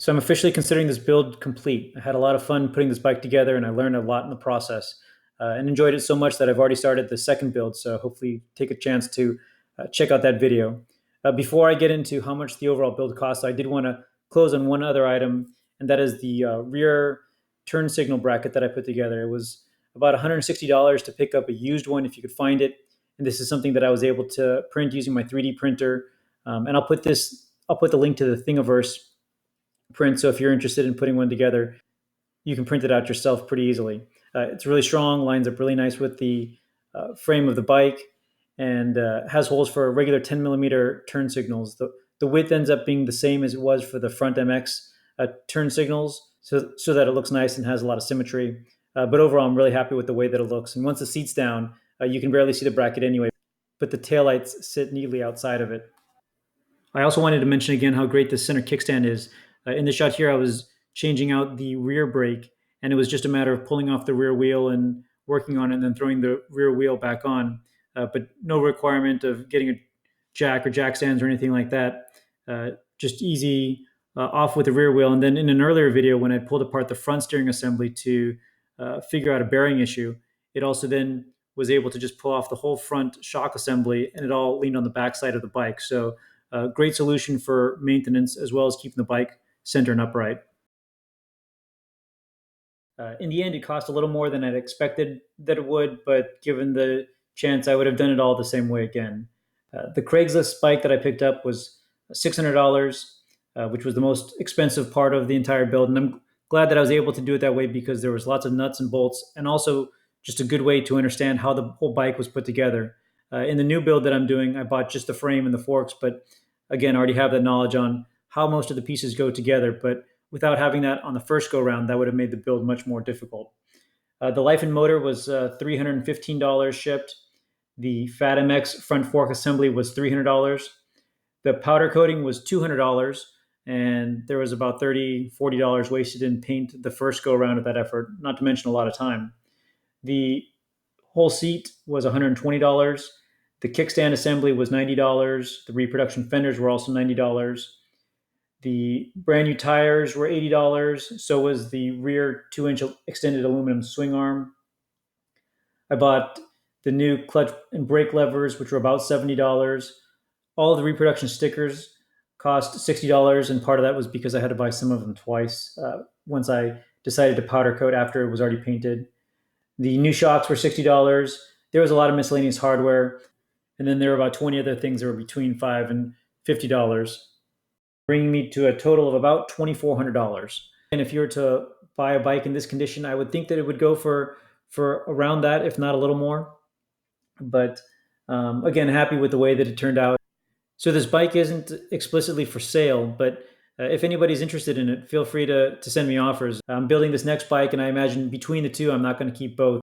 So I'm officially considering this build complete. I had a lot of fun putting this bike together, and I learned a lot in the process, and enjoyed it so much that I've already started the second build. So hopefully take a chance to check out that video. Before I get into how much the overall build costs, I did want to close on one other item, and that is the rear turn signal bracket that I put together. It was about $160 to pick up a used one if you could find it. And this is something that I was able to print using my 3D printer. And I'll put the link to the Thingiverse print. So if you're interested in putting one together, you can print it out yourself pretty easily. It's really strong, lines up really nice with the frame of the bike, and has holes for regular 10 millimeter turn signals. The width ends up being the same as it was for the front MX turn signals, so that it looks nice and has a lot of symmetry. But overall, I'm really happy with the way that it looks. And once the seat's down, you can barely see the bracket anyway, but the taillights sit neatly outside of it. I also wanted to mention again how great this center kickstand is. In the shot here, I was changing out the rear brake, and it was just a matter of pulling off the rear wheel and working on it and then throwing the rear wheel back on, but no requirement of getting a jack or jack stands or anything like that. Just easy off with the rear wheel. And then in an earlier video, when I pulled apart the front steering assembly to figure out a bearing issue, it also then was able to just pull off the whole front shock assembly, and it all leaned on the back side of the bike. So great solution for maintenance as well as keeping the bike center and upright. In the end, it cost a little more than I'd expected that it would, but given the chance, I would have done it all the same way again. The Craigslist bike that I picked up was $600, which was the most expensive part of the entire build. And I'm glad that I was able to do it that way because there was lots of nuts and bolts, and also just a good way to understand how the whole bike was put together. In the new build that I'm doing, I bought just the frame and the forks, but again, I already have that knowledge on how most of the pieces go together. But without having that on the first go round, that would have made the build much more difficult. The Life and Motor was $315 shipped. The Fat MX front fork assembly was $300. The powder coating was $200, and there was about $30, $40 wasted in paint the first go round of that effort, not to mention a lot of time. The whole seat was $120. The kickstand assembly was $90. The reproduction fenders were also $90. The brand new tires were $80. So was the rear 2-inch extended aluminum swing arm. I bought the new clutch and brake levers, which were about $70. All of the reproduction stickers cost $60, and part of that was because I had to buy some of them twice once I decided to powder coat after it was already painted. The new shocks were $60. There was a lot of miscellaneous hardware, and then there were about 20 other things that were between $5 and $50, bringing me to a total of about $2,400. And if you were to buy a bike in this condition, I would think that it would go for around that, if not a little more. But again, happy with the way that it turned out. So this bike isn't explicitly for sale, but if anybody's interested in it, feel free to send me offers. I'm building this next bike, and I imagine between the two, I'm not going to keep both.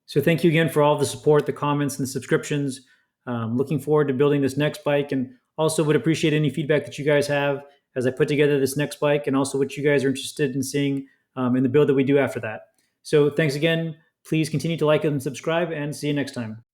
So thank you again for all the support, the comments, and the subscriptions. Looking forward to building this next bike, and also would appreciate any feedback that you guys have as I put together this next bike, and also what you guys are interested in seeing in the build that we do after that. So thanks again. Please continue to like and subscribe, and see you next time.